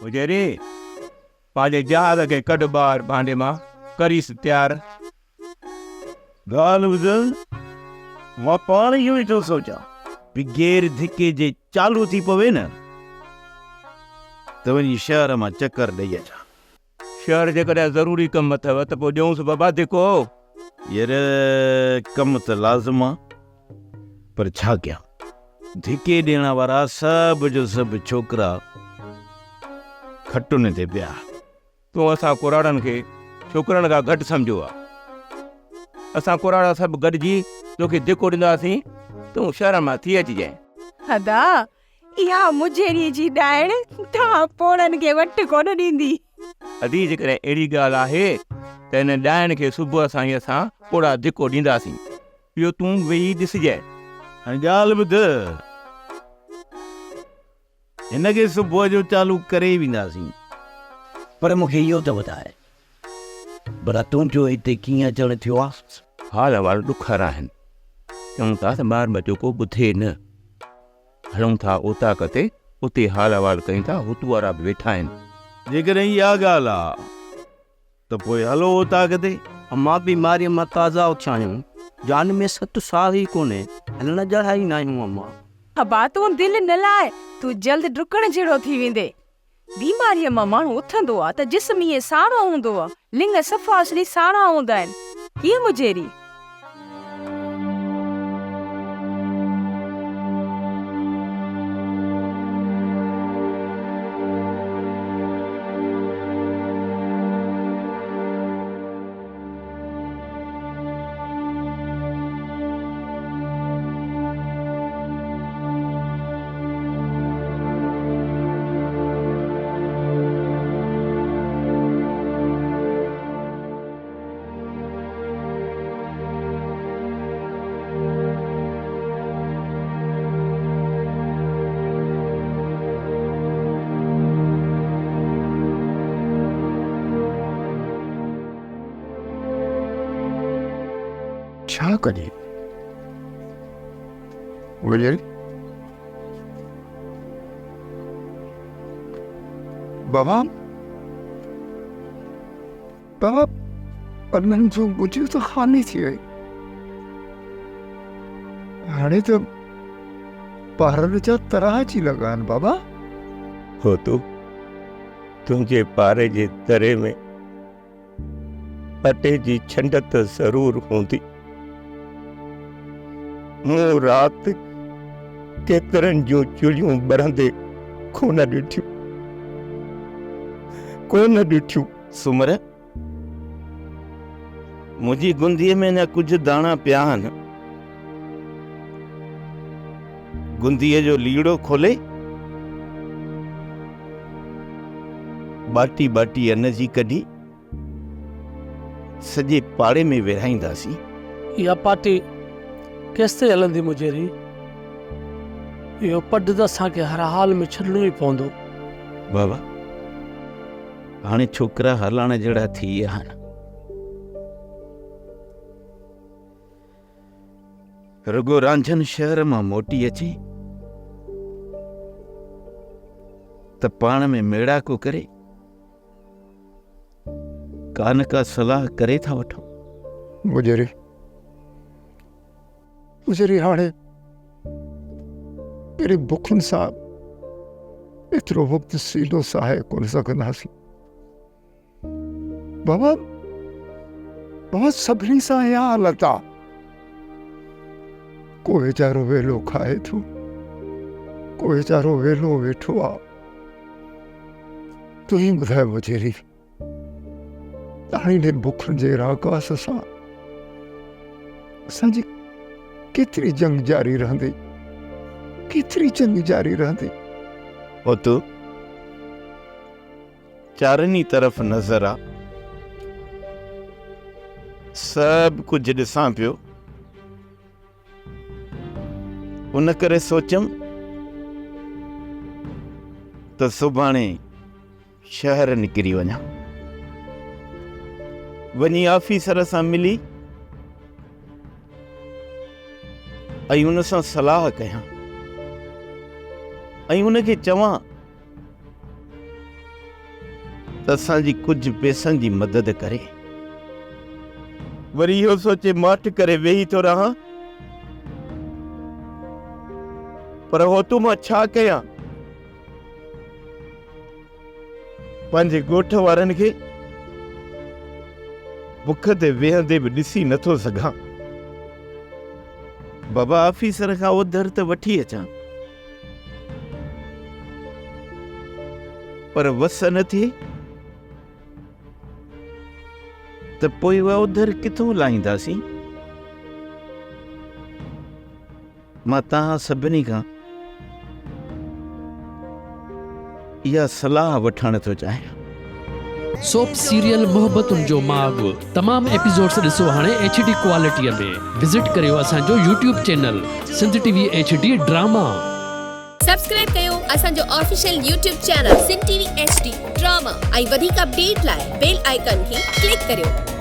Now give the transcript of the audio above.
हुजेरी पंहिंजे जहाज़ खे कढ ॿाहिरि भांडे मां करीसि तयारु। ॻाल्हि ॿुध, मां पाण इहो ई थो सोचां भी गेर धिके जे चालू थी पवे न त वञी शहर मां चकर ॾेई अचां। शहर जेकॾहिं ज़रूरी कमु अथव त पोइ ॾियूंसि बाबा धिको। यार कमु त लाज़िम आहे, पर छा कयां, धिके ॾियण वारा सभु जो सभु छोकिरा खटुनि ते पिया। तूं असां कुराड़नि खे छोकिरनि खां घटि सम्झो आहे। असां कुराड़ा सभु गॾिजी तोखे धिको ॾींदासीं, तूं शहर मां थी अचिजांइ। हदा इहा मुजेरी जी ॾाइण तव्हां पोड़नि खे वटि कोन ॾींदी। अदी जेकॾहिं अहिड़ी ॻाल्हि आहे त हिन ॾाइण खे सुबुह सां ई असां पोड़ा धिको ॾींदासीं। इहो तूं वेही ॾिसजांइ। हाणे ॻाल्हि ॿुध, हिनखे सुबुह जो चालू करे ई वेंदासीं, पर मूंखे इहो त ॿुधाए भला तुंहिंजो हिते कीअं अचणु थियो आहे? हाल अहिवाल ॾुखर आहिनि, चऊं था त ॿार बच्चो को ॿुधे न। हलूं था ओताक ते, उते हाल अहिवाल कयूं था, हुतू वारा बि वेठा आहिनि। जेकॾहिं इहा ॻाल्हि आहे त पोइ हलो ओताक ते। अम्मा बीमारीअ मां ताज़ा उथिया आहियूं, जान में सत साह ई कोन्हे, हलण जहिड़ा ई न आहियूं अम्मा। हबा तूं दिलि न लाए, तूं जल्द डुकण जहिड़ो थी वेंदे। बीमारीअ मां माण्हू उथंदो आहे त जिस्म ईअं साणो हूंदो आहे, लिंग सफ़ा असली साणा हूंदा आहिनि। कीअं मुजेरी? छा कजे गुजर बाबा बाबा पन्ननि जो मुझे तो खाली थी वई। हाणे तो पारनि जा तरह अची लॻा आहिनि बाबा। हो तूं तुंहिंजे पारे जे दरे में अटे जी छंड त ज़रूर हूंदी। मूं राति केतिरनि जूं चुलियूं ॿरंदे कोन ॾिठियूं। सुमर, मुंहिंजी गुंदीअ में न कुझु दाणा पिया आहिनि। गुंदीअ जो लीड़ो खोले बाटी बाटी अन्न जी कढी सॼे पाड़े में विरहाईंदासीं। इहा पार्टी केसिताईं हलंदी मुजेरी? इहो पड त असांखे हर हाल में छॾिणो ई पवंदो। बाबा हाणे छोकिरा हलाइण जहिड़ा थी विया आहिनि। रुगो रांझन शहर मां मोटी अचे त पाण में मेड़ाको करे कान का सलाह करे था वठूं। गुजरी गुजरी हाणे मेरी बुखुनि सां एतिरो वक़्तु सीधो साहे कोन सघंदासीं। बाबा बाबा सभिनी सां इहा हालत आहे। को वीचारो वेलो खाए थो, को वीचारो वेलो वेठो आहे। तूं ई ॿुधाए मुजेरी, हाणे बुखुनि जे राकास सां असांजी केतिरी जंग जारी रहंदी, केतिरी जंग जारी रहंदी। हो तूं चारनी तरफ़ नज़र आ, सभु कुझु ॾिसां पियो। उन करे सोचम त सुभाणे शहर निकिरी वञा, वञी ऑफिसर सां मिली ऐं उन सां सलाह कयां ऐं उनखे चवां त असांजी कुझु पैसनि जी मदद करे। वरी इहो सोचे माठ करे वेही थो रहां, पर हो तूं मां छा कयां? पंहिंजे ॻोठ वारनि खे बुख ते वेहंदे बि ॾिसी नथो सघां। बाबा ऑफिसर खां उधर त वठी अचां, पर वस न थिए त पोइ उहा उधर किथां लाहींदासीं? मां तव्हां सभिनी खां इहा सलाह वठण थो चाहियां। सोप सीरियल मोहब्बतुनि जो माग तमाम एपिसोड्स ॾिसो हाणे HD क्वालिटीअ में। विज़िट करियो असांजो YouTube channel Sindh TV HD drama. Subscribe कयो असांजो official YouTube channel Sindh TV HD drama ऐं वधीक अपडेट लाइ बेल आइकन खे क्लिक करियो।